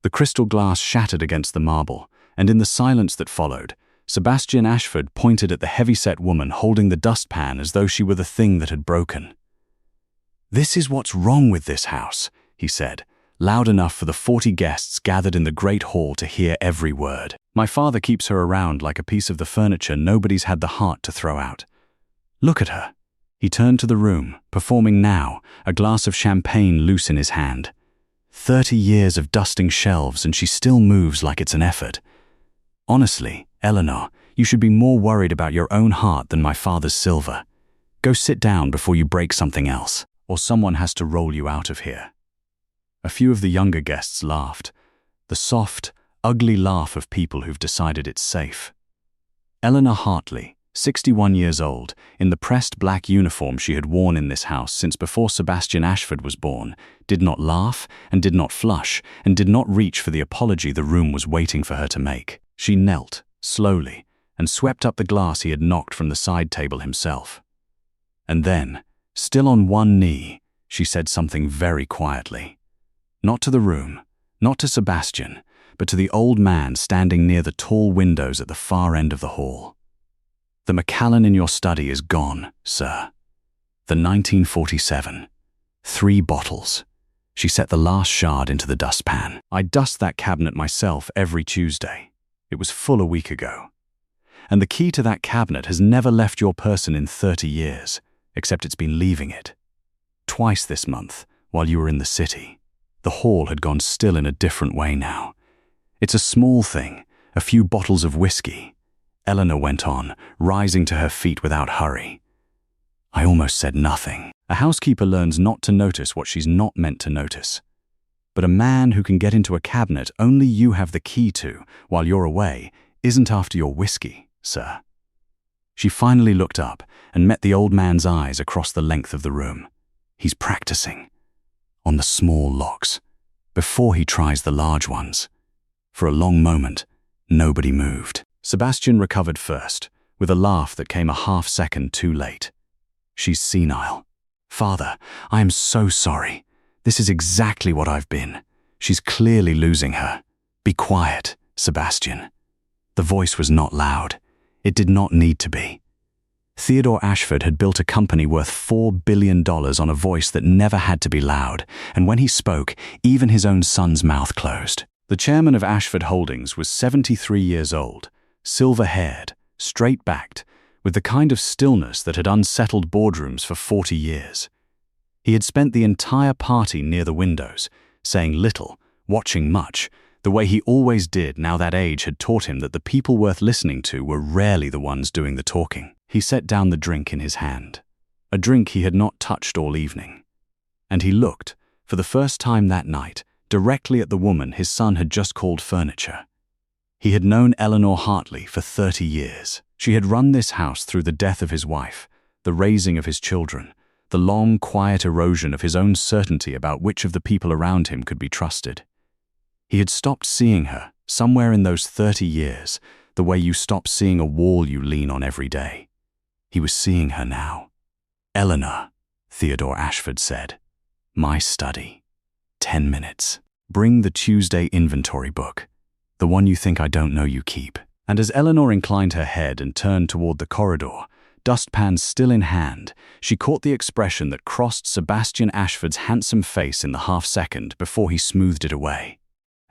The crystal glass shattered against the marble, and in the silence that followed, Sebastian Ashford pointed at the heavyset woman holding the dustpan as though she were the thing that had broken. "This is what's wrong with this house," he said, loud enough for the 40 guests gathered in the great hall to hear every word. "My father keeps her around like a piece of the furniture nobody's had the heart to throw out. Look at her." He turned to the room, performing now, a glass of champagne loose in his hand. 30 years of dusting shelves and she still moves like it's an effort. Honestly, Eleanor, you should be more worried about your own heart than my father's silver. Go sit down before you break something else, or someone has to roll you out of here. A few of the younger guests laughed, the soft, ugly laugh of people who've decided it's safe. Eleanor Hartley, 61 years old, in the pressed black uniform she had worn in this house since before Sebastian Ashford was born, did not laugh and did not flush and did not reach for the apology the room was waiting for her to make. She knelt, slowly, and swept up the glass he had knocked from the side table himself. And then, still on one knee, she said something very quietly. Not to the room, not to Sebastian, but to the old man standing near the tall windows at the far end of the hall. "The Macallan in your study is gone, sir. The 1947. 3 bottles." She set the last shard into the dustpan. "I dust that cabinet myself every Tuesday. It was full a week ago. And the key to that cabinet has never left your person in 30 years, except it's been leaving it. Twice this month, while you were in the city. The hall had gone still in a different way now. It's a small thing, a few bottles of whisky," Eleanor went on, rising to her feet without hurry. "I almost said nothing. A housekeeper learns not to notice what she's not meant to notice. But a man who can get into a cabinet only you have the key to while you're away isn't after your whisky, sir." She finally looked up and met the old man's eyes across the length of the room. He's practicing. On the small locks, before he tries the large ones. For a long moment, nobody moved. Sebastian recovered first, with a laugh that came a half-second too late. "She's senile. Father, I am so sorry. This is exactly what I've been. She's clearly losing her. Be quiet, Sebastian." The voice was not loud. It did not need to be. Theodore Ashford had built a company worth $4 billion on a voice that never had to be loud, and when he spoke, even his own son's mouth closed. The chairman of Ashford Holdings was 73 years old, silver-haired, straight-backed, with the kind of stillness that had unsettled boardrooms for 40 years. He had spent the entire party near the windows, saying little, watching much, the way he always did now that age had taught him that the people worth listening to were rarely the ones doing the talking. He set down the drink in his hand, a drink he had not touched all evening. And he looked, for the first time that night, directly at the woman his son had just called furniture. He had known Eleanor Hartley for 30 years. She had run this house through the death of his wife, the raising of his children, the long, quiet erosion of his own certainty about which of the people around him could be trusted. He had stopped seeing her, somewhere in those 30 years, the way you stop seeing a wall you lean on every day. He was seeing her now. "Eleanor," Theodore Ashford said. "My study. 10 minutes. Bring the Tuesday inventory book, the one you think I don't know you keep." And as Eleanor inclined her head and turned toward the corridor, dustpan still in hand, she caught the expression that crossed Sebastian Ashford's handsome face in the half-second before he smoothed it away.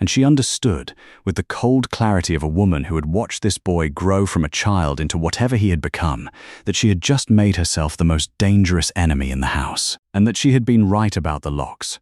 And she understood, with the cold clarity of a woman who had watched this boy grow from a child into whatever he had become, that she had just made herself the most dangerous enemy in the house, and that she had been right about the locks.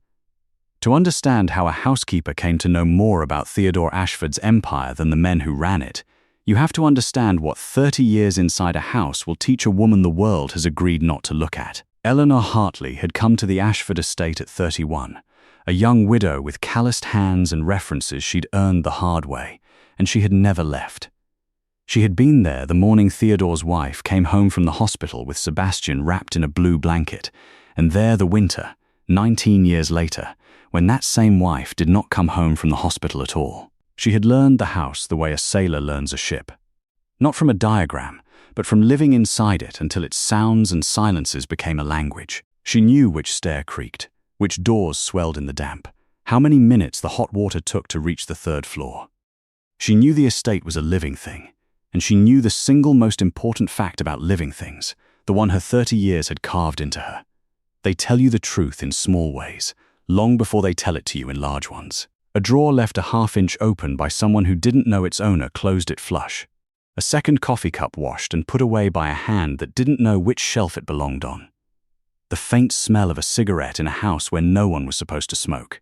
To understand how a housekeeper came to know more about Theodore Ashford's empire than the men who ran it, you have to understand what 30 years inside a house will teach a woman the world has agreed not to look at. Eleanor Hartley had come to the Ashford estate at 31, a young widow with calloused hands and references she'd earned the hard way, and she had never left. She had been there the morning Theodore's wife came home from the hospital with Sebastian wrapped in a blue blanket, and there the winter, 19 years later, when that same wife did not come home from the hospital at all. She had learned the house the way a sailor learns a ship. Not from a diagram, but from living inside it until its sounds and silences became a language. She knew which stair creaked, which doors swelled in the damp, how many minutes the hot water took to reach the third floor. She knew the estate was a living thing, and she knew the single most important fact about living things, the one her 30 years had carved into her. They tell you the truth in small ways, long before they tell it to you in large ones. A drawer left a half-inch open by someone who didn't know its owner closed it flush. A second coffee cup washed and put away by a hand that didn't know which shelf it belonged on. The faint smell of a cigarette in a house where no one was supposed to smoke.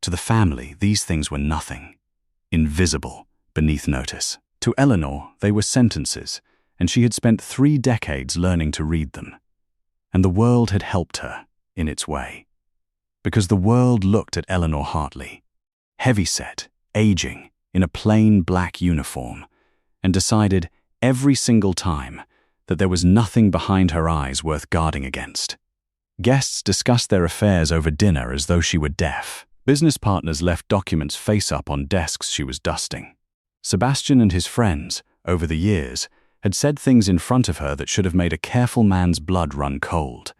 To the family, these things were nothing. Invisible, beneath notice. To Eleanor, they were sentences, and she had spent 3 decades learning to read them. And the world had helped her, in its way. Because the world looked at Eleanor Hartley, heavyset, aging, in a plain black uniform, and decided every single time that there was nothing behind her eyes worth guarding against. Guests discussed their affairs over dinner as though she were deaf. Business partners left documents face up on desks she was dusting. Sebastian and his friends, over the years, had said things in front of her that should have made a careful man's blood run cold.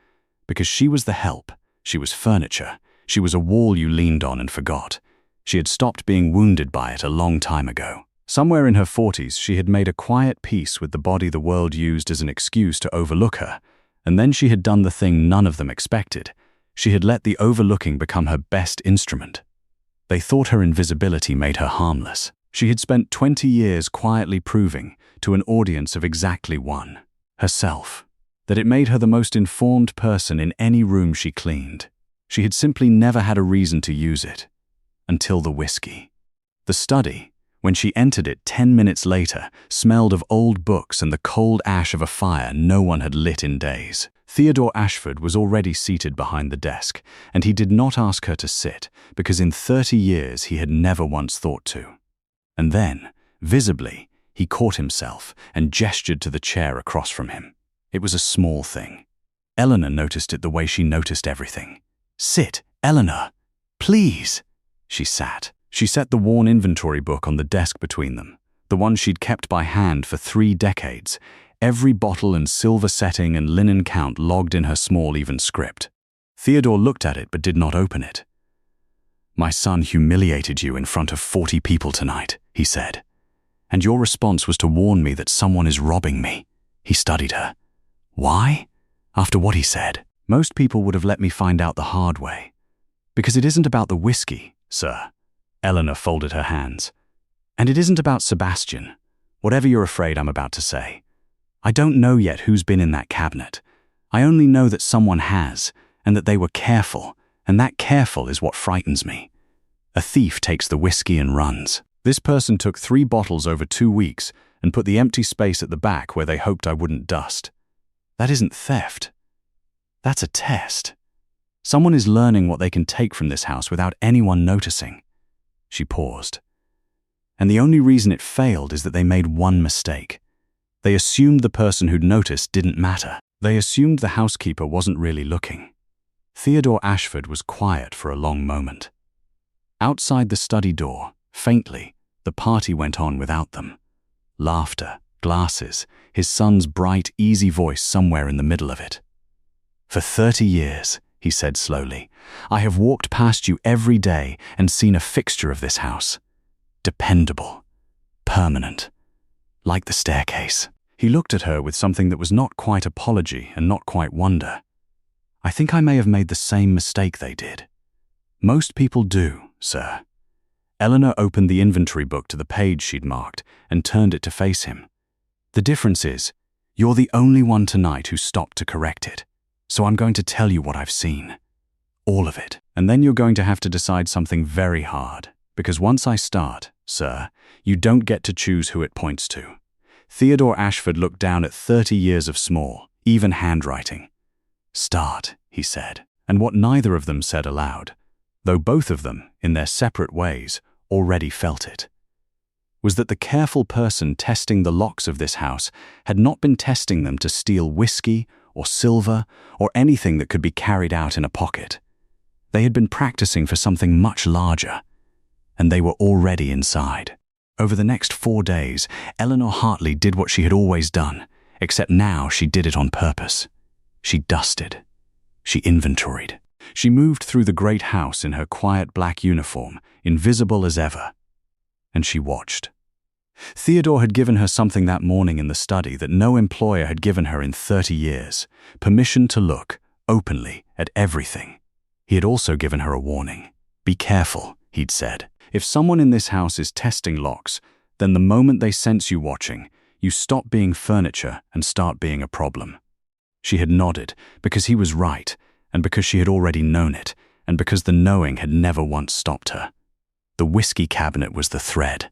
Because she was the help, she was furniture, she was a wall you leaned on and forgot. She had stopped being wounded by it a long time ago. Somewhere in her 40s, she had made a quiet peace with the body the world used as an excuse to overlook her, and then she had done the thing none of them expected. She had let the overlooking become her best instrument. They thought her invisibility made her harmless. She had spent 20 years quietly proving, to an audience of exactly one, herself, that it made her the most informed person in any room she cleaned. She had simply never had a reason to use it. Until the whiskey. The study, when she entered it 10 minutes later, smelled of old books and the cold ash of a fire no one had lit in days. Theodore Ashford was already seated behind the desk, and he did not ask her to sit, because in 30 years he had never once thought to. And then, visibly, he caught himself and gestured to the chair across from him. It was a small thing. Eleanor noticed it the way she noticed everything. "Sit, Eleanor, please." She sat. She set the worn inventory book on the desk between them, the one she'd kept by hand for 3 decades, every bottle and silver setting and linen count logged in her small, even script. Theodore looked at it but did not open it. "My son humiliated you in front of 40 people tonight," he said. "And your response was to warn me that someone is robbing me." He studied her. "Why?" After what he said, most people would have let me find out the hard way. "Because it isn't about the whiskey, sir." Eleanor folded her hands. "And it isn't about Sebastian, whatever you're afraid I'm about to say. I don't know yet who's been in that cabinet. I only know that someone has, and that they were careful, and that careful is what frightens me. A thief takes the whiskey and runs. This person took 3 bottles over 2 weeks and put the empty space at the back where they hoped I wouldn't dust. That isn't theft. That's a test. Someone is learning what they can take from this house without anyone noticing." She paused. "And the only reason it failed is that they made one mistake. They assumed the person who'd noticed didn't matter. They assumed the housekeeper wasn't really looking." Theodore Ashford was quiet for a long moment. Outside the study door, faintly, the party went on without them. Laughter, glasses, his son's bright, easy voice somewhere in the middle of it. "For 30 years, he said slowly, "I have walked past you every day and seen a fixture of this house. Dependable. Permanent. Like the staircase." He looked at her with something that was not quite apology and not quite wonder. "I think I may have made the same mistake they did. Most people do, sir." Eleanor opened the inventory book to the page she'd marked and turned it to face him. "The difference is, you're the only one tonight who stopped to correct it. So I'm going to tell you what I've seen. All of it. And then you're going to have to decide something very hard. Because once I start, sir, you don't get to choose who it points to." Theodore Ashford looked down at 30 years of small, even handwriting. "Start," he said. And what neither of them said aloud, though both of them, in their separate ways, already felt it, was that the careful person testing the locks of this house had not been testing them to steal whiskey or silver or anything that could be carried out in a pocket. They had been practicing for something much larger, and they were already inside. Over the next 4 days, Eleanor Hartley did what she had always done, except now she did it on purpose. She dusted. She inventoried. She moved through the great house in her quiet black uniform, invisible as ever. And she watched. Theodore had given her something that morning in the study that no employer had given her in 30 years, permission to look, openly, at everything. He had also given her a warning. Be careful, he'd said. If someone in this house is testing locks, then the moment they sense you watching, you stop being furniture and start being a problem. She had nodded, because he was right, and because she had already known it, and because the knowing had never once stopped her. The whiskey cabinet was the thread.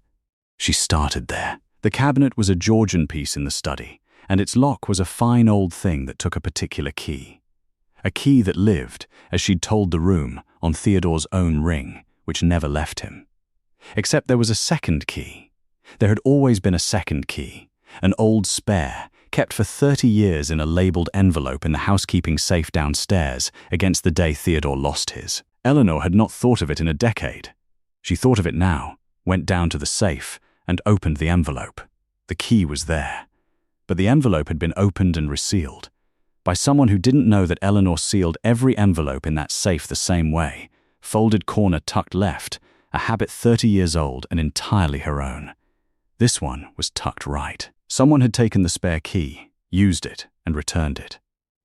She started there. The cabinet was a Georgian piece in the study, and its lock was a fine old thing that took a particular key. A key that lived, as she'd told the room, on Theodore's own ring, which never left him. Except there was a second key. There had always been a second key, an old spare, kept for 30 years in a labeled envelope in the housekeeping safe downstairs against the day Theodore lost his. Eleanor had not thought of it in a decade. She thought of it now, went down to the safe, and opened the envelope. The key was there. But the envelope had been opened and resealed by someone who didn't know that Eleanor sealed every envelope in that safe the same way, folded corner tucked left, a habit 30 years old and entirely her own. This one was tucked right. Someone had taken the spare key, used it, and returned it.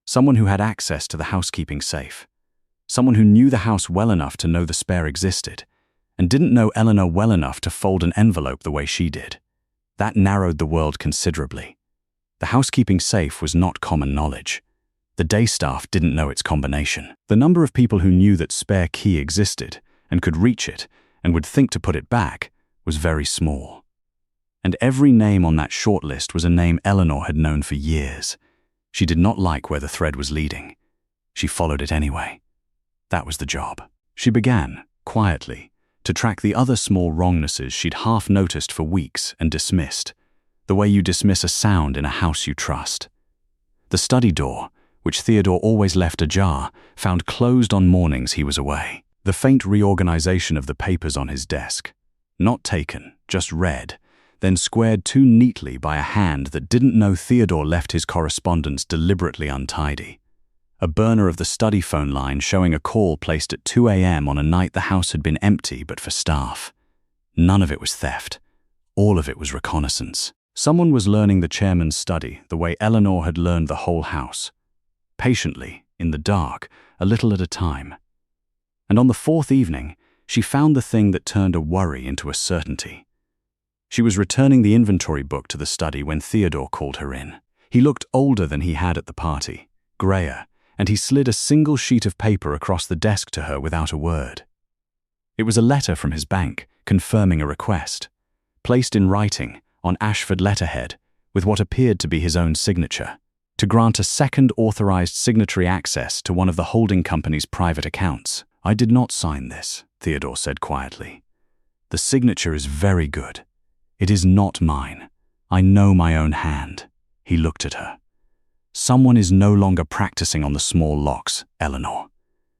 Someone who had access to the housekeeping safe. Someone who knew the house well enough to know the spare existed, and didn't know Eleanor well enough to fold an envelope the way she did. That narrowed the world considerably. The housekeeping safe was not common knowledge. The day staff didn't know its combination. The number of people who knew that spare key existed, and could reach it, and would think to put it back, was very small. And every name on that short list was a name Eleanor had known for years. She did not like where the thread was leading. She followed it anyway. That was the job. She began, quietly, to track the other small wrongnesses she'd half noticed for weeks and dismissed, the way you dismiss a sound in a house you trust. The study door, which Theodore always left ajar, found closed on mornings he was away. The faint reorganization of the papers on his desk, not taken, just read, then squared too neatly by a hand that didn't know Theodore left his correspondence deliberately untidy. A burner of the study phone line showing a call placed at 2 a.m. on a night the house had been empty but for staff. None of it was theft. All of it was reconnaissance. Someone was learning the chairman's study the way Eleanor had learned the whole house. Patiently, in the dark, a little at a time. And on the fourth evening, she found the thing that turned a worry into a certainty. She was returning the inventory book to the study when Theodore called her in. He looked older than he had at the party, grayer, and he slid a single sheet of paper across the desk to her without a word. It was a letter from his bank, confirming a request, placed in writing, on Ashford letterhead, with what appeared to be his own signature, to grant a second authorized signatory access to one of the holding company's private accounts. I did not sign this, Theodore said quietly. The signature is very good. It is not mine. I know my own hand. He looked at her. Someone is no longer practicing on the small locks, Eleanor.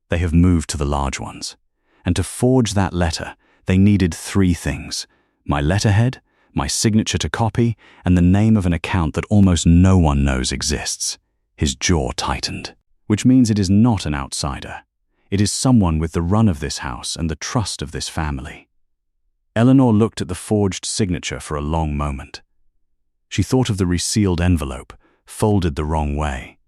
They have moved to the large ones. And to forge that letter, they needed 3 things: my letterhead, my signature to copy, and the name of an account that almost no one knows exists. His jaw tightened. Which means it is not an outsider. It is someone with the run of this house and the trust of this family. Eleanor looked at the forged signature for a long moment. She thought of the resealed envelope, folded the wrong way.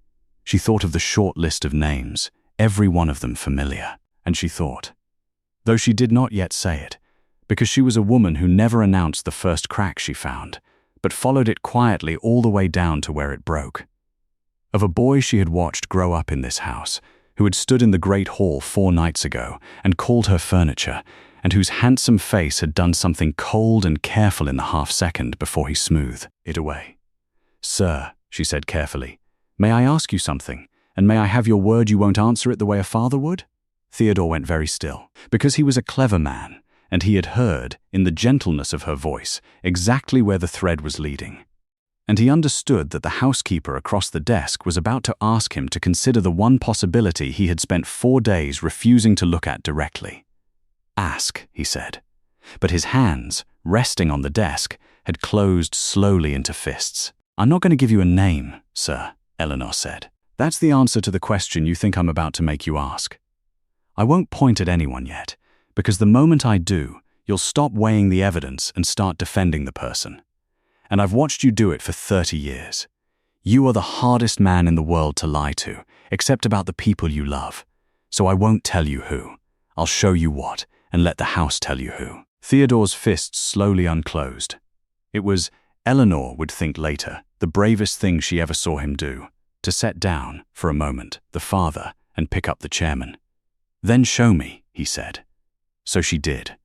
She thought of the short list of names, every one of them familiar. And she thought, though she did not yet say it, because she was a woman who never announced the first crack she found, but followed it quietly all the way down to where it broke. Of a boy she had watched grow up in this house, who had stood in the great hall 4 nights ago and called her furniture, and whose handsome face had done something cold and careful in the half-second before he smoothed it away. "Sir," she said carefully, "may I ask you something, and may I have your word you won't answer it the way a father would?" Theodore went very still, because he was a clever man, and he had heard, in the gentleness of her voice, exactly where the thread was leading. And he understood that the housekeeper across the desk was about to ask him to consider the one possibility he had spent 4 days refusing to look at directly. "Ask," he said. But his hands, resting on the desk, had closed slowly into fists. "I'm not going to give you a name, sir," Eleanor said. "That's the answer to the question you think I'm about to make you ask. I won't point at anyone yet, because the moment I do, you'll stop weighing the evidence and start defending the person. And I've watched you do it for 30 years. You are the hardest man in the world to lie to, except about the people you love. So I won't tell you who. I'll show you what, and let the house tell you who. Theodore's fists slowly unclosed. It was, Eleanor would think later, the bravest thing she ever saw him do, to set down, for a moment, the father and pick up the chairman. Then show me, he said. So she did.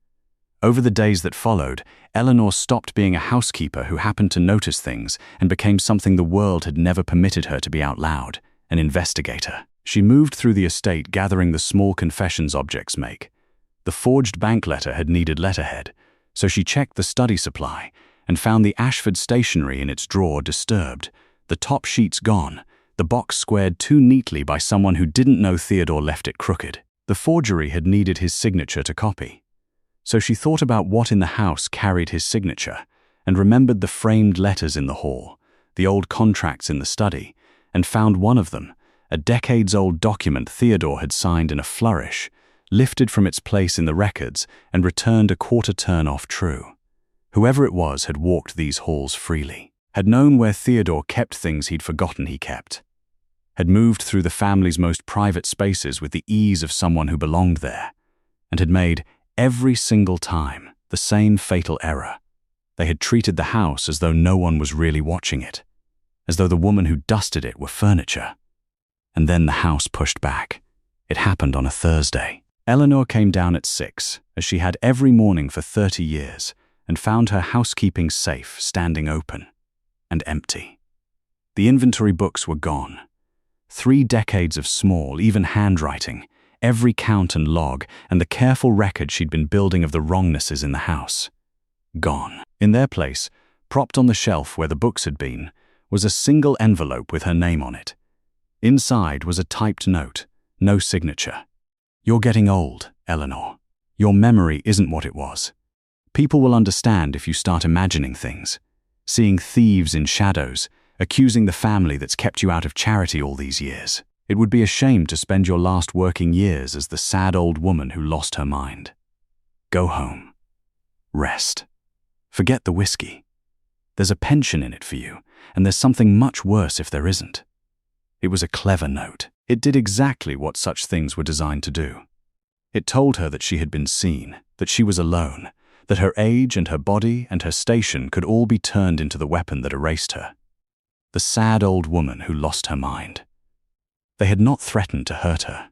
Over the days that followed, Eleanor stopped being a housekeeper who happened to notice things and became something the world had never permitted her to be out loud, an investigator. She moved through the estate gathering the small confessions objects make. The forged bank letter had needed letterhead, so she checked the study supply and found the Ashford stationery in its drawer disturbed, the top sheets gone, the box squared too neatly by someone who didn't know Theodore left it crooked. The forgery had needed his signature to copy. So she thought about what in the house carried his signature and remembered the framed letters in the hall, the old contracts in the study, and found one of them, a decades-old document Theodore had signed in a flourish, lifted from its place in the records and returned a quarter turn off true. Whoever it was had walked these halls freely, had known where Theodore kept things he'd forgotten he kept, had moved through the family's most private spaces with the ease of someone who belonged there, and had made, every single time, the same fatal error. They had treated the house as though no one was really watching it, as though the woman who dusted it were furniture. And then the house pushed back. It happened on a Thursday. Eleanor came down at 6, as she had every morning for 30 years, and found her housekeeping safe standing open and empty. The inventory books were gone. 3 decades of small, even handwriting, every count and log, and the careful record she'd been building of the wrongnesses in the house. Gone. In their place, propped on the shelf where the books had been, was a single envelope with her name on it. Inside was a typed note, no signature. You're getting old, Eleanor. Your memory isn't what it was. People will understand if you start imagining things, seeing thieves in shadows, accusing the family that's kept you out of charity all these years. It would be a shame to spend your last working years as the sad old woman who lost her mind. Go home. Rest. Forget the whiskey. There's a pension in it for you, and there's something much worse if there isn't. It was a clever note. It did exactly what such things were designed to do. It told her that she had been seen, that she was alone, that her age and her body and her station could all be turned into the weapon that erased her. The sad old woman who lost her mind. They had not threatened to hurt her.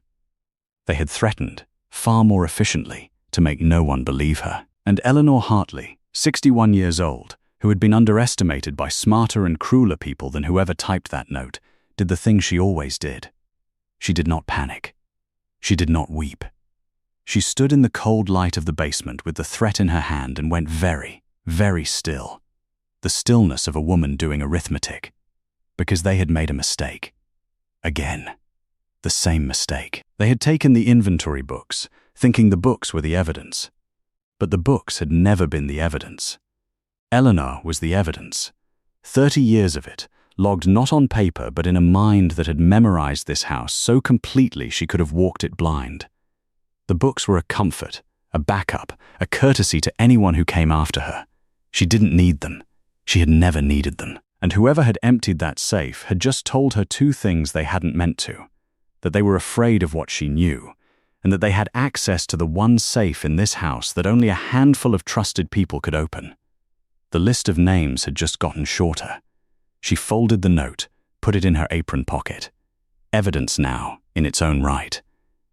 They had threatened, far more efficiently, to make no one believe her. And Eleanor Hartley, 61 years old, who had been underestimated by smarter and crueler people than whoever typed that note, did the thing she always did. She did not panic. She did not weep. She stood in the cold light of the basement with the threat in her hand and went very, very still. The stillness of a woman doing arithmetic. Because they had made a mistake. Again. The same mistake. They had taken the inventory books, thinking the books were the evidence. But the books had never been the evidence. Eleanor was the evidence. 30 years of it, logged not on paper but in a mind that had memorized this house so completely she could have walked it blind. The books were a comfort, a backup, a courtesy to anyone who came after her. She didn't need them. She had never needed them. And whoever had emptied that safe had just told her 2 things they hadn't meant to. That they were afraid of what she knew, and that they had access to the one safe in this house that only a handful of trusted people could open. The list of names had just gotten shorter. She folded the note, put it in her apron pocket. Evidence now, in its own right.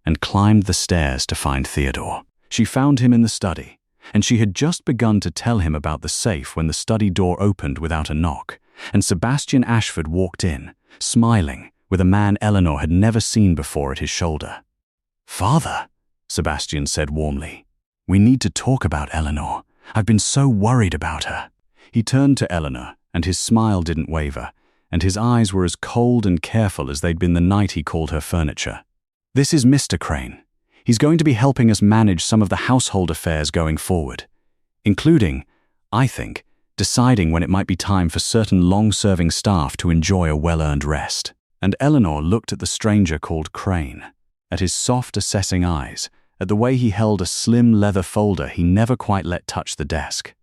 And climbed the stairs to find Theodore. She found him in the study, and she had just begun to tell him about the safe when the study door opened without a knock, and Sebastian Ashford walked in, smiling, with a man Eleanor had never seen before at his shoulder. "Father," Sebastian said warmly, "we need to talk about Eleanor. I've been so worried about her." He turned to Eleanor, and his smile didn't waver, and his eyes were as cold and careful as they'd been the night he called her furniture. "This is Mr. Crane. He's going to be helping us manage some of the household affairs going forward, including, I think, deciding when it might be time for certain long-serving staff to enjoy a well-earned rest." And Eleanor looked at the stranger called Crane. at his soft, assessing eyes, at the way he held a slim leather folder he never quite let touch the desk.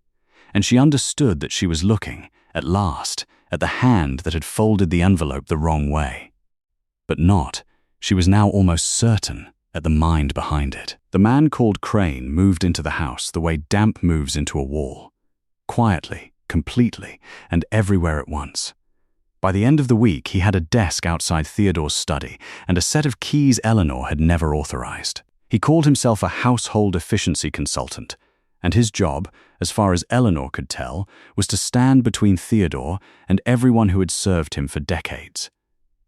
And she understood that she was looking, at last, at the hand that had folded the envelope the wrong way. But not, she was now almost certain, at the mind behind it. The man called Crane moved into the house the way damp moves into a wall. Quietly, completely, and everywhere at once. By the end of the week, he had a desk outside Theodore's study and a set of keys Eleanor had never authorized. He called himself a household efficiency consultant, and his job, as far as Eleanor could tell, was to stand between Theodore and everyone who had served him for decades.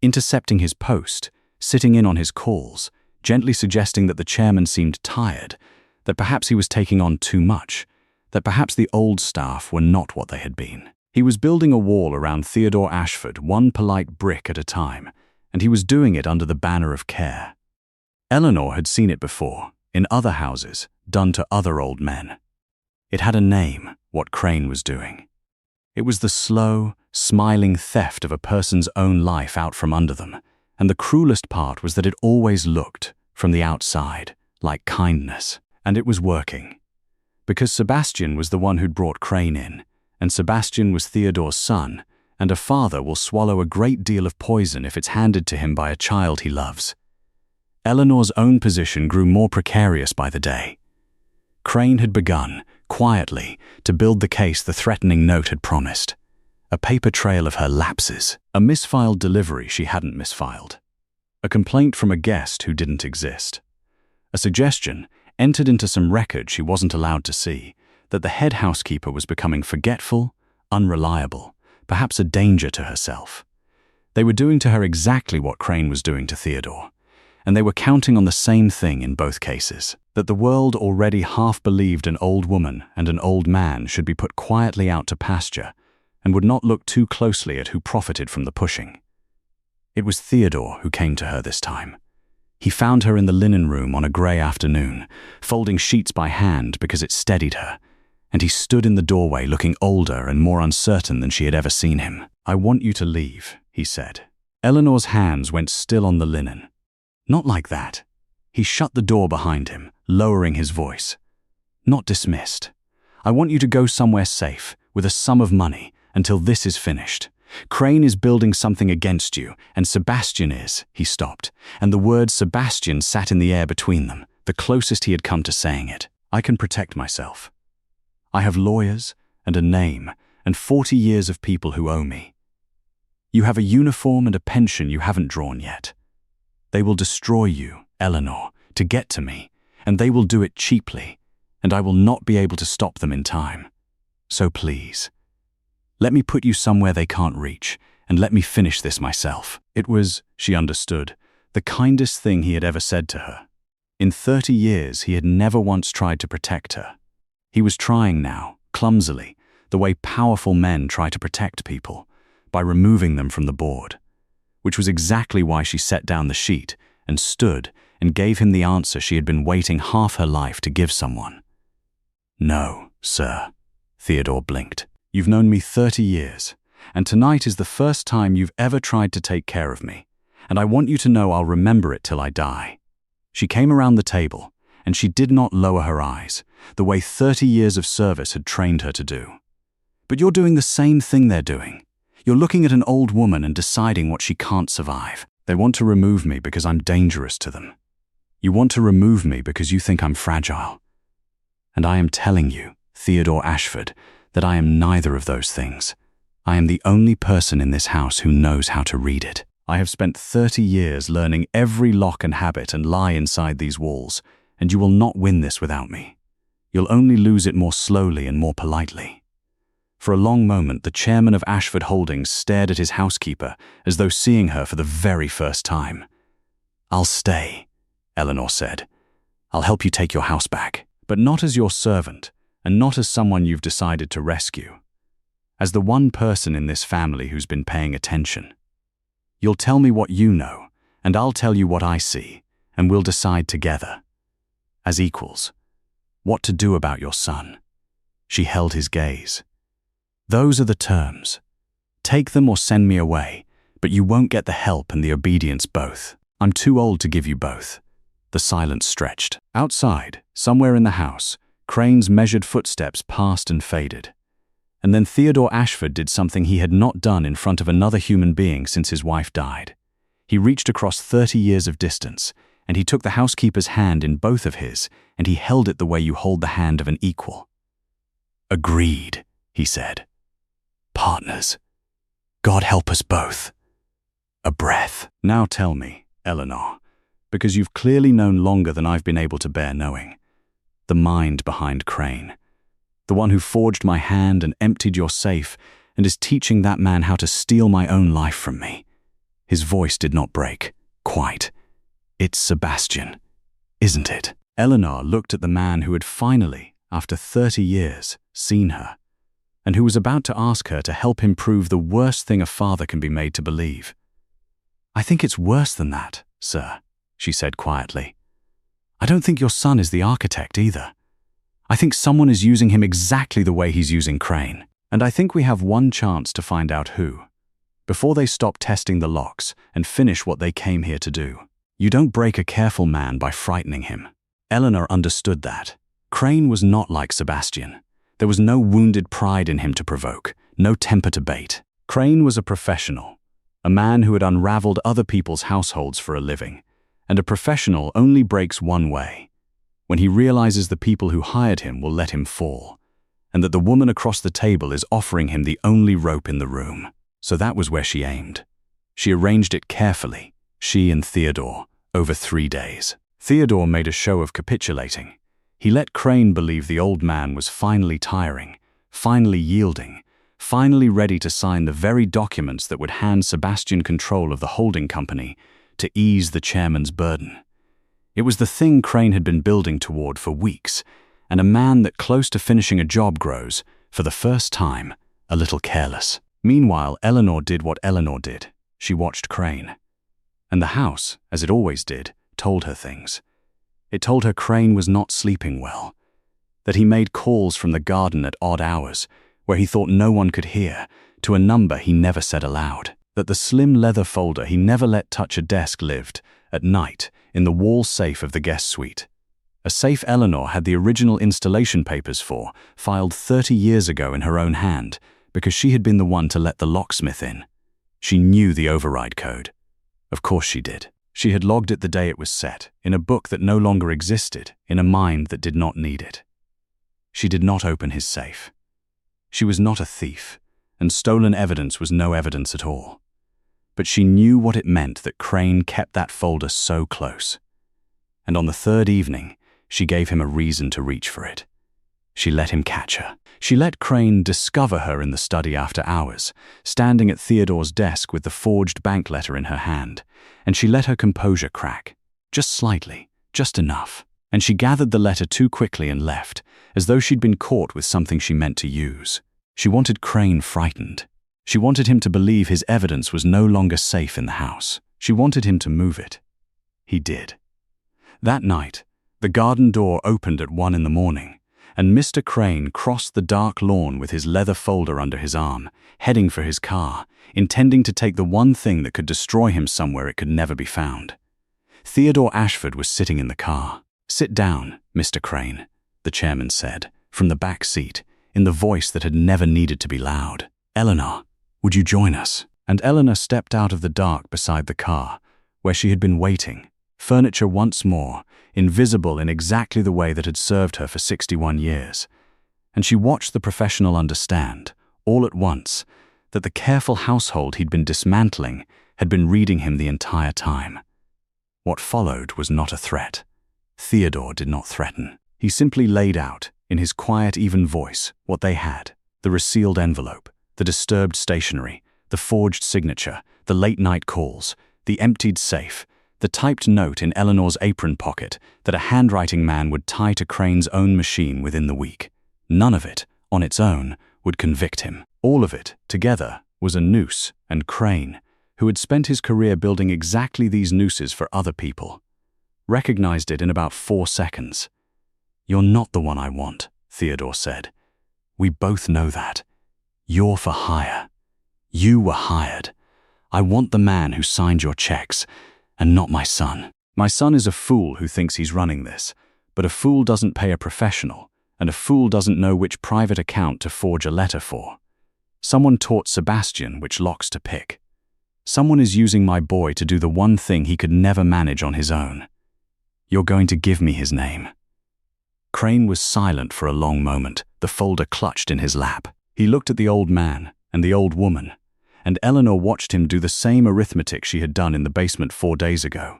Intercepting his post, sitting in on his calls, gently suggesting that the chairman seemed tired, that perhaps he was taking on too much, that perhaps the old staff were not what they had been. He was building a wall around Theodore Ashford, one polite brick at a time, and he was doing it under the banner of care. Eleanor had seen it before, in other houses, done to other old men. It had a name, what Crane was doing. It was the slow, smiling theft of a person's own life out from under them, and the cruelest part was that it always looked, from the outside, like kindness, and it was working. Because Sebastian was the one who'd brought Crane in, and Sebastian was Theodore's son, and a father will swallow a great deal of poison if it's handed to him by a child he loves. Eleanor's own position grew more precarious by the day. Crane had begun, quietly, to build the case the threatening note had promised. A paper trail of her lapses, a misfiled delivery she hadn't misfiled, a complaint from a guest who didn't exist, a suggestion, entered into some record she wasn't allowed to see, that the head housekeeper was becoming forgetful, unreliable, perhaps a danger to herself. They were doing to her exactly what Crane was doing to Theodore, and they were counting on the same thing in both cases, that the world already half believed an old woman and an old man should be put quietly out to pasture and would not look too closely at who profited from the pushing. It was Theodore who came to her this time. He found her in the linen room on a grey afternoon, folding sheets by hand because it steadied her, and he stood in the doorway looking older and more uncertain than she had ever seen him. "I want you to leave," he said. Eleanor's hands went still on the linen. "Not like that." He shut the door behind him, lowering his voice. "Not dismissed. I want you to go somewhere safe, with a sum of money, until this is finished. Crane is building something against you, and Sebastian is," he stopped, and the word Sebastian sat in the air between them, the closest he had come to saying it. "I can protect myself. I have lawyers, and a name, and 40 years of people who owe me. You have a uniform and a pension you haven't drawn yet. They will destroy you, Eleanor, to get to me, and they will do it cheaply, and I will not be able to stop them in time. So please, let me put you somewhere they can't reach, and let me finish this myself." It was, she understood, the kindest thing he had ever said to her. In 30 years, he had never once tried to protect her. He was trying now, clumsily, the way powerful men try to protect people, by removing them from the board. Which was exactly why she set down the sheet and stood and gave him the answer she had been waiting half her life to give someone. "No, sir," Theodore blinked. "You've known me 30 years, and tonight is the first time you've ever tried to take care of me, and I want you to know I'll remember it till I die." She came around the table, and she did not lower her eyes, the way 30 years of service had trained her to do. "But you're doing the same thing they're doing. You're looking at an old woman and deciding what she can't survive. They want to remove me because I'm dangerous to them. You want to remove me because you think I'm fragile. And I am telling you, Theodore Ashford, that I am neither of those things. I am the only person in this house who knows how to read it. I have spent 30 years learning every lock and habit and lie inside these walls, and you will not win this without me. You'll only lose it more slowly and more politely." For a long moment, the chairman of Ashford Holdings stared at his housekeeper as though seeing her for the very first time. "I'll stay," Eleanor said. "I'll help you take your house back, but not as your servant, and not as someone you've decided to rescue. As the one person in this family who's been paying attention. You'll tell me what you know, and I'll tell you what I see, and we'll decide together, as equals, what to do about your son." She held his gaze. "Those are the terms. Take them or send me away, but you won't get the help and the obedience both. I'm too old to give you both, The silence stretched. Outside, somewhere in the house, Crane's measured footsteps passed and faded. And then Theodore Ashford did something he had not done in front of another human being since his wife died. He reached across 30 years of distance, and he took the housekeeper's hand in both of his, and he held it the way you hold the hand of an equal. "Agreed," he said. "Partners. God help us both." A breath. "Now tell me, Eleanor, because you've clearly known longer than I've been able to bear knowing. The mind behind Crane. The one who forged my hand and emptied your safe and is teaching that man how to steal my own life from me." His voice did not break. Quite. "It's Sebastian, isn't it?" Eleanor looked at the man who had finally, after 30 years, seen her, and who was about to ask her to help him prove the worst thing a father can be made to believe. "I think it's worse than that, sir," she said quietly. "I don't think your son is the architect either. I think someone is using him exactly the way he's using Crane. And I think we have one chance to find out who, before they stop testing the locks and finish what they came here to do. You don't break a careful man by frightening him." Eleanor understood that. Crane was not like Sebastian. There was no wounded pride in him to provoke, no temper to bait. Crane was a professional, a man who had unraveled other people's households for a living, and a professional only breaks one way, when he realizes the people who hired him will let him fall, and that the woman across the table is offering him the only rope in the room. So that was where she aimed. She arranged it carefully, she and Theodore, over 3 days. Theodore made a show of capitulating. He let Crane believe the old man was finally tiring, finally yielding, finally ready to sign the very documents that would hand Sebastian control of the holding company to ease the chairman's burden. It was the thing Crane had been building toward for weeks, and a man that close to finishing a job grows, for the first time, a little careless. Meanwhile, Eleanor did what Eleanor did. She watched Crane. And the house, as it always did, told her things. It told her Crane was not sleeping well, that he made calls from the garden at odd hours, where he thought no one could hear, to a number he never said aloud, that the slim leather folder he never let touch a desk lived, at night, in the wall safe of the guest suite. A safe Eleanor had the original installation papers for, filed 30 years ago in her own hand, because she had been the one to let the locksmith in. She knew the override code. Of course she did. She had logged it the day it was set, in a book that no longer existed, in a mind that did not need it. She did not open his safe. She was not a thief, and stolen evidence was no evidence at all. But she knew what it meant that Crane kept that folder so close. And on the third evening, she gave him a reason to reach for it. She let him catch her. She let Crane discover her in the study after hours, standing at Theodore's desk with the forged bank letter in her hand, and she let her composure crack. Just slightly, just enough. And she gathered the letter too quickly and left, as though she'd been caught with something she meant to use. She wanted Crane frightened. She wanted him to believe his evidence was no longer safe in the house. She wanted him to move it. He did. That night, the garden door opened at 1 a.m, and Mr. Crane crossed the dark lawn with his leather folder under his arm, heading for his car, intending to take the one thing that could destroy him somewhere it could never be found. Theodore Ashford was sitting in the car. "Sit down, Mr. Crane," the chairman said, from the back seat, in the voice that had never needed to be loud. "Eleanor, would you join us?" And Eleanor stepped out of the dark beside the car, where she had been waiting, furniture once more, invisible in exactly the way that had served her for 61 years. And she watched the professional understand, all at once, that the careful household he'd been dismantling had been reading him the entire time. What followed was not a threat. Theodore did not threaten. He simply laid out, in his quiet, even voice, what they had: the resealed envelope, the disturbed stationery, the forged signature, the late-night calls, the emptied safe, the typed note in Eleanor's apron pocket that a handwriting man would tie to Crane's own machine within the week. None of it, on its own, would convict him. All of it, together, was a noose, and Crane, who had spent his career building exactly these nooses for other people, recognized it in about 4 seconds. "You're not the one I want," Theodore said. "We both know that. You're for hire. You were hired. I want the man who signed your checks, and not my son." My son is a fool who thinks he's running this, but a fool doesn't pay a professional, and a fool doesn't know which private account to forge a letter for. Someone taught Sebastian which locks to pick. Someone is using my boy to do the one thing he could never manage on his own. You're going to give me his name." Crane was silent for a long moment, the folder clutched in his lap. He looked at the old man and the old woman, and Eleanor watched him do the same arithmetic she had done in the basement 4 days ago.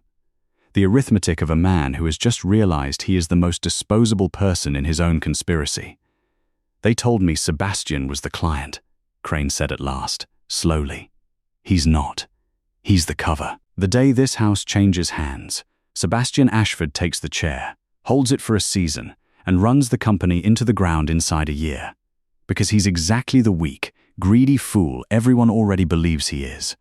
The arithmetic of a man who has just realized he is the most disposable person in his own conspiracy. "They told me Sebastian was the client," Crane said at last, slowly. "He's not. He's the cover. The day this house changes hands, Sebastian Ashford takes the chair, holds it for a season, and runs the company into the ground inside a year. Because he's exactly the weak, greedy fool everyone already believes he is.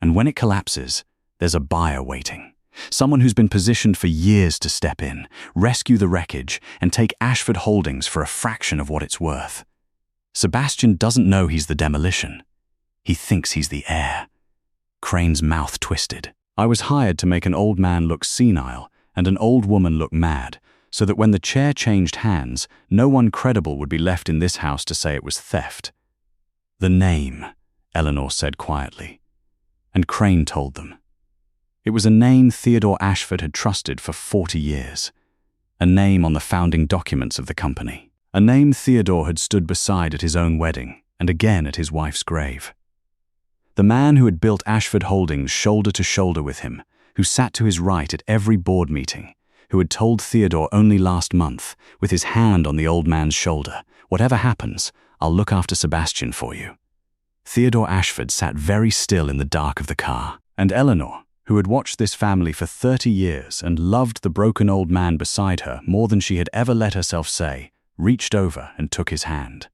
And when it collapses, there's a buyer waiting. Someone who's been positioned for years to step in, rescue the wreckage, and take Ashford Holdings for a fraction of what it's worth. Sebastian doesn't know he's the demolition. He thinks he's the heir." Crane's mouth twisted. "I was hired to make an old man look senile and an old woman look mad, so that when the chair changed hands, no one credible would be left in this house to say it was theft." "The name," Eleanor said quietly. And Crane told them. It was a name Theodore Ashford had trusted for 40 years. A name on the founding documents of the company. A name Theodore had stood beside at his own wedding and again at his wife's grave. The man who had built Ashford Holdings shoulder to shoulder with him, who sat to his right at every board meeting, who had told Theodore only last month, with his hand on the old man's shoulder, "Whatever happens, I'll look after Sebastian for you." Theodore Ashford sat very still in the dark of the car, and Eleanor, who had watched this family for 30 years and loved the broken old man beside her more than she had ever let herself say, reached over and took his hand.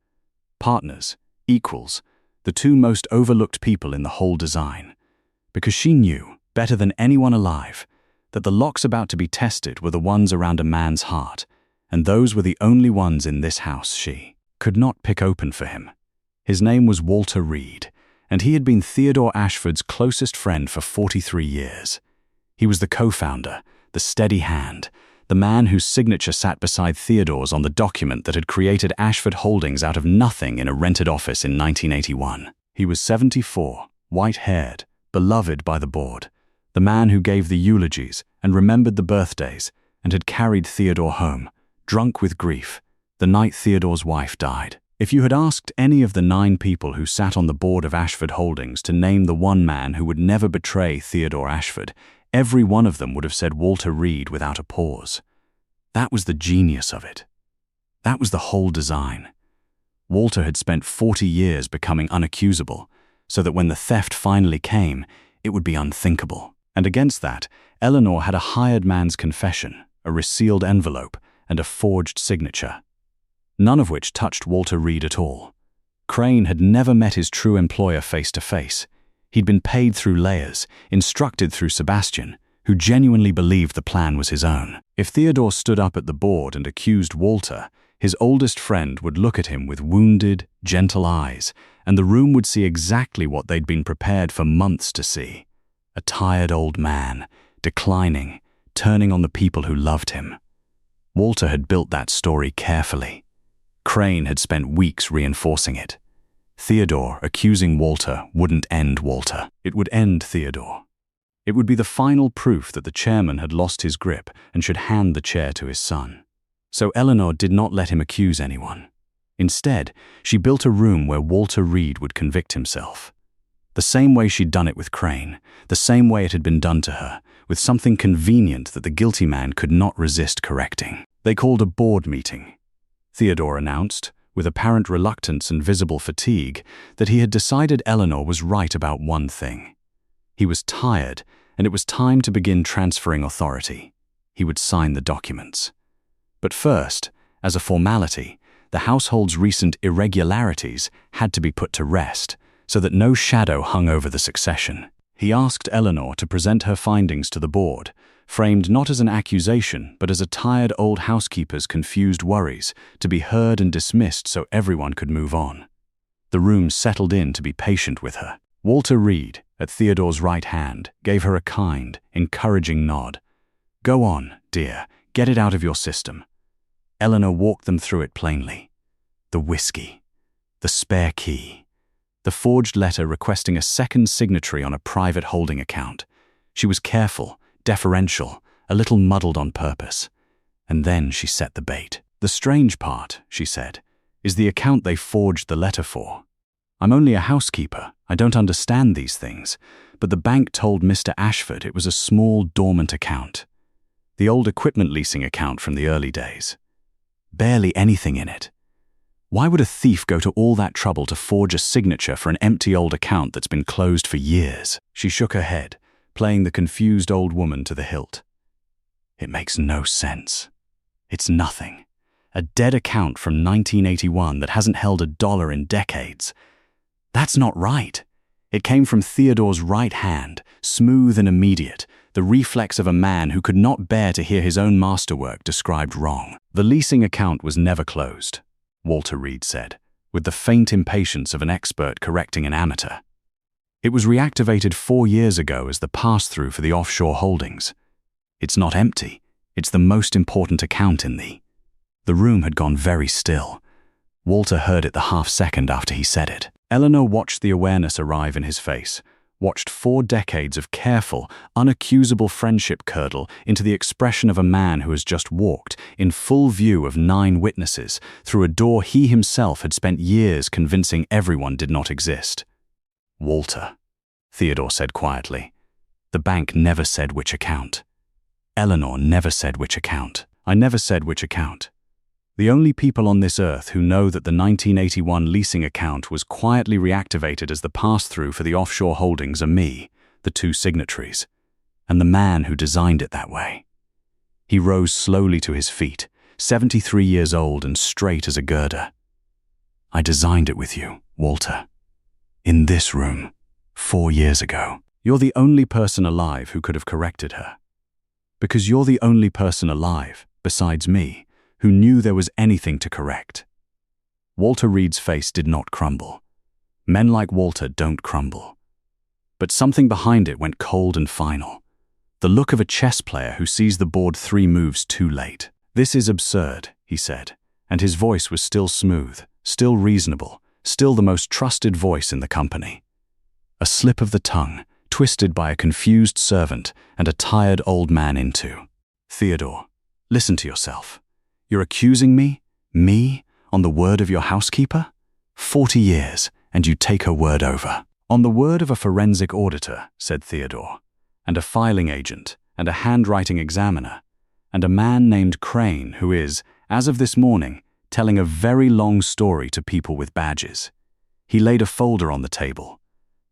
Partners, equals, the two most overlooked people in the whole design. Because she knew, better than anyone alive, that the locks about to be tested were the ones around a man's heart, and those were the only ones in this house she could not pick open for him. His name was Walter Reed, and he had been Theodore Ashford's closest friend for 43 years. He was the co-founder, the steady hand, the man whose signature sat beside Theodore's on the document that had created Ashford Holdings out of nothing in a rented office in 1981. He was 74, white-haired, beloved by the board, the man who gave the eulogies and remembered the birthdays and had carried Theodore home, drunk with grief, the night Theodore's wife died. If you had asked any of the 9 people who sat on the board of Ashford Holdings to name the one man who would never betray Theodore Ashford, every one of them would have said Walter Reed without a pause. That was the genius of it. That was the whole design. Walter had spent 40 years becoming unaccusable, so that when the theft finally came, it would be unthinkable. And against that, Eleanor had a hired man's confession, a resealed envelope, and a forged signature. None of which touched Walter Reed at all. Crane had never met his true employer face to face. He'd been paid through layers, instructed through Sebastian, who genuinely believed the plan was his own. If Theodore stood up at the board and accused Walter, his oldest friend would look at him with wounded, gentle eyes, and the room would see exactly what they'd been prepared for months to see. A tired old man, declining, turning on the people who loved him. Walter had built that story carefully. Crane had spent weeks reinforcing it. Theodore accusing Walter wouldn't end Walter. It would end Theodore. It would be the final proof that the chairman had lost his grip and should hand the chair to his son. So Eleanor did not let him accuse anyone. Instead, she built a room where Walter Reed would convict himself. The same way she'd done it with Crane, the same way it had been done to her, with something convenient that the guilty man could not resist correcting. They called a board meeting. Theodore announced, with apparent reluctance and visible fatigue, that he had decided Eleanor was right about one thing. He was tired, and it was time to begin transferring authority. He would sign the documents. But first, as a formality, the household's recent irregularities had to be put to rest, so that no shadow hung over the succession. He asked Eleanor to present her findings to the board, framed not as an accusation but as a tired old housekeeper's confused worries, to be heard and dismissed so everyone could move on. The room settled in to be patient with her. Walter Reed, at Theodore's right hand, gave her a kind, encouraging nod, Go on, dear, get it out of your system. Eleanor walked them through it plainly. The whisky, the spare key, the forged letter requesting a second signatory on a private holding account. She was careful, deferential, a little muddled on purpose. And then she set the bait. The strange part, she said, is the account they forged the letter for. I'm only a housekeeper. I don't understand these things. But the bank told Mr. Ashford it was a small, dormant account. The old equipment leasing account from the early days. Barely anything in it. Why would a thief go to all that trouble to forge a signature for an empty old account that's been closed for years? She shook her head, playing the confused old woman to the hilt. It makes no sense. It's nothing. A dead account from 1981 that hasn't held $1 in decades. That's not right. It came from Theodore's right hand, smooth and immediate, the reflex of a man who could not bear to hear his own masterwork described wrong. The leasing account was never closed, Walter Reed said, with the faint impatience of an expert correcting an amateur. It was reactivated 4 years ago as the pass-through for the offshore holdings. It's not empty. It's the most important account in the... The room had gone very still. Walter heard it the half-second after he said it. Eleanor watched the awareness arrive in his face, watched 4 decades of careful, unaccusable friendship curdle into the expression of a man who has just walked, in full view of 9 witnesses, through a door he himself had spent years convincing everyone did not exist. Walter, Theodore said quietly. The bank never said which account. Eleanor never said which account. I never said which account. The only people on this earth who know that the 1981 leasing account was quietly reactivated as the pass-through for the offshore holdings are me, the 2 signatories, and the man who designed it that way. He rose slowly to his feet, 73 years old and straight as a girder. I designed it with you, Walter. In this room, 4 years ago. You're the only person alive who could have corrected her. Because you're the only person alive, besides me, who knew there was anything to correct. Walter Reed's face did not crumble. Men like Walter don't crumble. But something behind it went cold and final. The look of a chess player who sees the board 3 moves too late. This is absurd, he said, and his voice was still smooth, still reasonable, still the most trusted voice in the company. A slip of the tongue, twisted by a confused servant and a tired old man into. Theodore, listen to yourself. You're accusing me, on the word of your housekeeper? 40 years, and you take her word over. On the word of a forensic auditor, said Theodore, and a filing agent, and a handwriting examiner, and a man named Crane who is, as of this morning, telling a very long story to people with badges. He laid a folder on the table.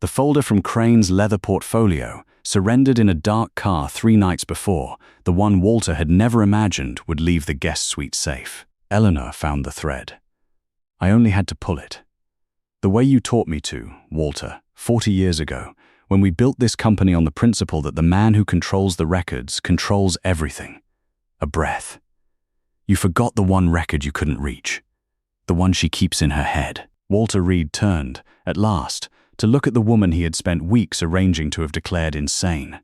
The folder from Crane's leather portfolio, surrendered in a dark car 3 nights before, the one Walter had never imagined would leave the guest suite safe. Eleanor found the thread. I only had to pull it. The way you taught me to, Walter, 40 years ago, when we built this company on the principle that the man who controls the records controls everything. A breath. You forgot the one record you couldn't reach. The one she keeps in her head. Walter Reed turned, at last, to look at the woman he had spent weeks arranging to have declared insane.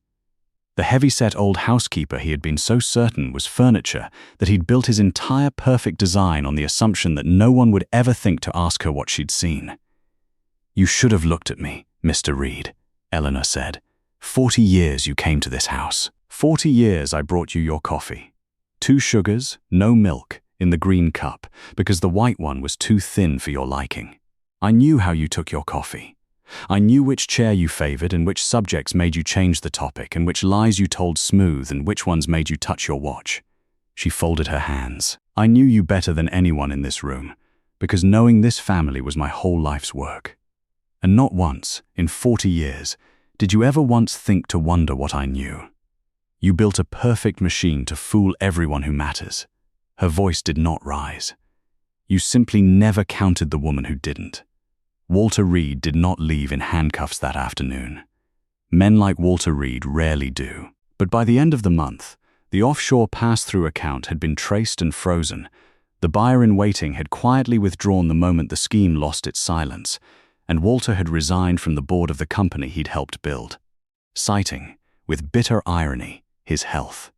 The heavy-set old housekeeper he had been so certain was furniture that he'd built his entire perfect design on the assumption that no one would ever think to ask her what she'd seen. You should have looked at me, Mr. Reed, Eleanor said. 40 years you came to this house. 40 years I brought you your coffee. 2 sugars, no milk, in the green cup, because the white one was too thin for your liking. I knew how you took your coffee. I knew which chair you favored and which subjects made you change the topic and which lies you told smooth and which ones made you touch your watch. She folded her hands. I knew you better than anyone in this room, because knowing this family was my whole life's work. And not once, in 40 years, did you ever once think to wonder what I knew. You built a perfect machine to fool everyone who matters. Her voice did not rise. You simply never counted the woman who didn't. Walter Reed did not leave in handcuffs that afternoon. Men like Walter Reed rarely do. But by the end of the month, the offshore pass-through account had been traced and frozen. The buyer-in-waiting had quietly withdrawn the moment the scheme lost its silence, and Walter had resigned from the board of the company he'd helped build, citing, with bitter irony, his health.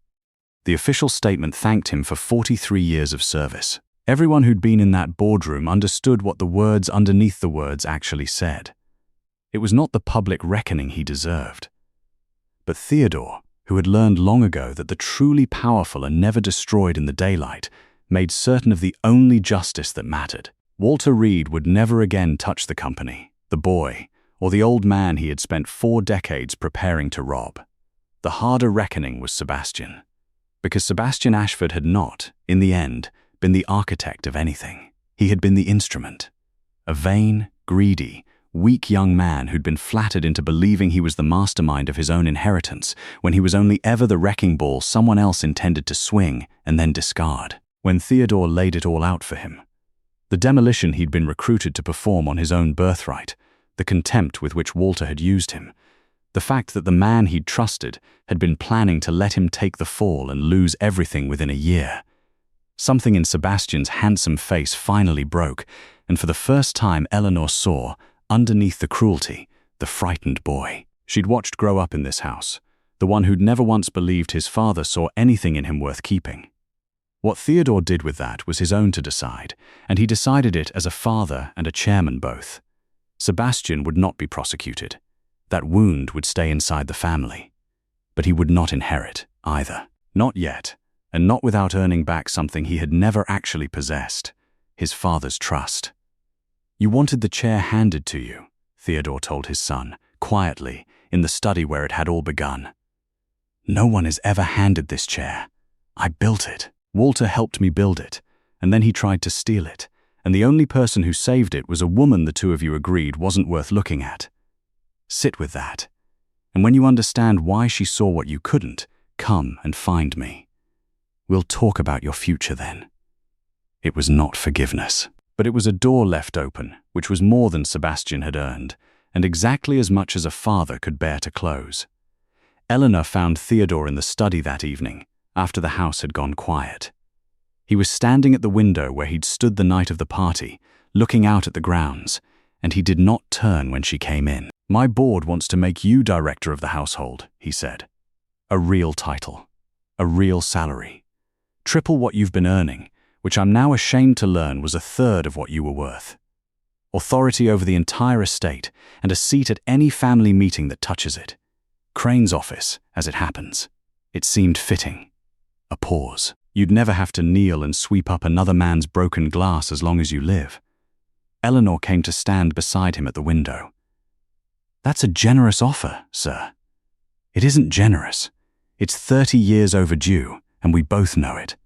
The official statement thanked him for 43 years of service. Everyone who'd been in that boardroom understood what the words underneath the words actually said. It was not the public reckoning he deserved. But Theodore, who had learned long ago that the truly powerful are never destroyed in the daylight, made certain of the only justice that mattered. Walter Reed would never again touch the company, the boy, or the old man he had spent 4 decades preparing to rob. The harder reckoning was Sebastian. Because Sebastian Ashford had not, in the end, been the architect of anything. He had been the instrument. A vain, greedy, weak young man who'd been flattered into believing he was the mastermind of his own inheritance when he was only ever the wrecking ball someone else intended to swing and then discard. When Theodore laid it all out for him, the demolition he'd been recruited to perform on his own birthright, the contempt with which Walter had used him, the fact that the man he'd trusted had been planning to let him take the fall and lose everything within a year. Something in Sebastian's handsome face finally broke, and for the first time Eleanor saw, underneath the cruelty, the frightened boy she'd watched grow up in this house, the one who'd never once believed his father saw anything in him worth keeping. What Theodore did with that was his own to decide, and he decided it as a father and a chairman both. Sebastian would not be prosecuted. That wound would stay inside the family. But he would not inherit, either. Not yet, and not without earning back something he had never actually possessed, his father's trust. "You wanted the chair handed to you," Theodore told his son, quietly, in the study where it had all begun. "No one is ever handed this chair. I built it. Walter helped me build it, and then he tried to steal it, and the only person who saved it was a woman the two of you agreed wasn't worth looking at. Sit with that, and when you understand why she saw what you couldn't, come and find me. We'll talk about your future then." It was not forgiveness, but it was a door left open, which was more than Sebastian had earned, and exactly as much as a father could bear to close. Eleanor found Theodore in the study that evening, after the house had gone quiet. He was standing at the window where he'd stood the night of the party, looking out at the grounds, and he did not turn when she came in. "My board wants to make you director of the household," he said. "A real title, a real salary. Triple what you've been earning, which I'm now ashamed to learn was 1/3 of what you were worth. Authority over the entire estate, and a seat at any family meeting that touches it. Crane's office, as it happens." It seemed fitting. A pause. "You'd never have to kneel and sweep up another man's broken glass as long as you live." Eleanor came to stand beside him at the window. "That's a generous offer, sir." "It isn't generous. It's 30 years overdue, and we both know it."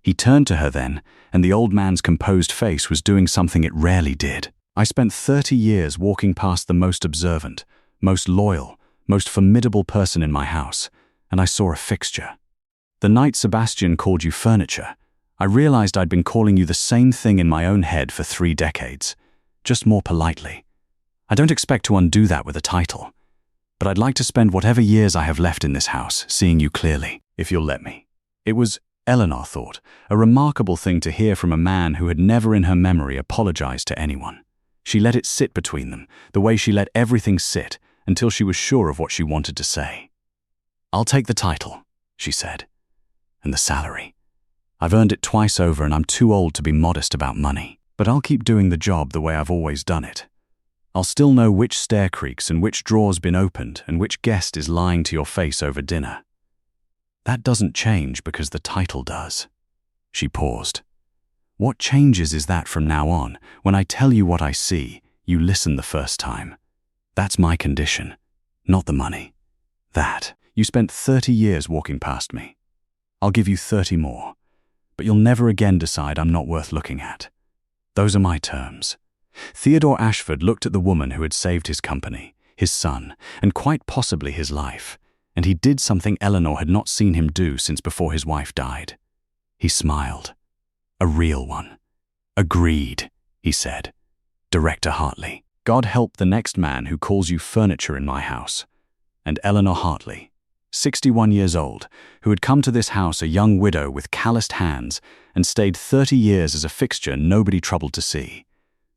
He turned to her then, and the old man's composed face was doing something it rarely did. "I spent 30 years walking past the most observant, most loyal, most formidable person in my house, and I saw a fixture. The night Sebastian called you furniture, I realized I'd been calling you the same thing in my own head for 3 decades, just more politely. I don't expect to undo that with a title, but I'd like to spend whatever years I have left in this house seeing you clearly, if you'll let me." It was, Eleanor thought, a remarkable thing to hear from a man who had never in her memory apologized to anyone. She let it sit between them, the way she let everything sit, until she was sure of what she wanted to say. "I'll take the title," she said. "And the salary. I've earned it twice over and I'm too old to be modest about money. But I'll keep doing the job the way I've always done it. I'll still know which stair creaks and which drawer's been opened and which guest is lying to your face over dinner. That doesn't change because the title does." She paused. "What changes is that from now on, when I tell you what I see, you listen the first time. That's my condition, not the money. That. You spent 30 years walking past me. I'll give you 30 more, but you'll never again decide I'm not worth looking at. Those are my terms." Theodore Ashford looked at the woman who had saved his company, his son, and quite possibly his life, and he did something Eleanor had not seen him do since before his wife died. He smiled. "A real one." "Agreed," he said. "Director Hartley, God help the next man who calls you furniture in my house." And Eleanor Hartley, 61 years old, who had come to this house a young widow with calloused hands and stayed 30 years as a fixture nobody troubled to see,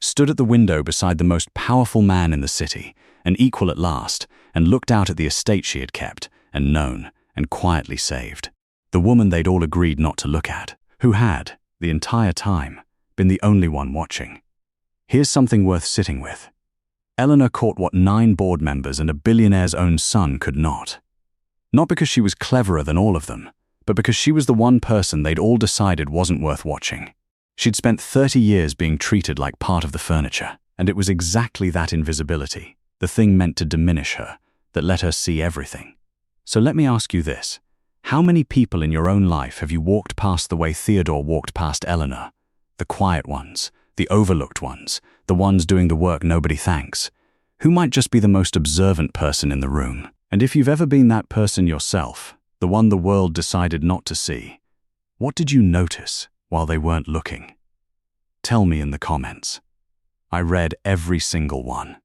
stood at the window beside the most powerful man in the city, an equal at last, and looked out at the estate she had kept and known and quietly saved. The woman they'd all agreed not to look at, who had, the entire time, been the only one watching. Here's something worth sitting with. Eleanor caught what 9 board members and a billionaire's own son could not. Not because she was cleverer than all of them, but because she was the one person they'd all decided wasn't worth watching. She'd spent 30 years being treated like part of the furniture, and it was exactly that invisibility, the thing meant to diminish her, that let her see everything. So let me ask you this. How many people in your own life have you walked past the way Theodore walked past Eleanor? The quiet ones, the overlooked ones, the ones doing the work nobody thanks. Who might just be the most observant person in the room? And if you've ever been that person yourself, the one the world decided not to see, what did you notice while they weren't looking? Tell me in the comments. I read every single one.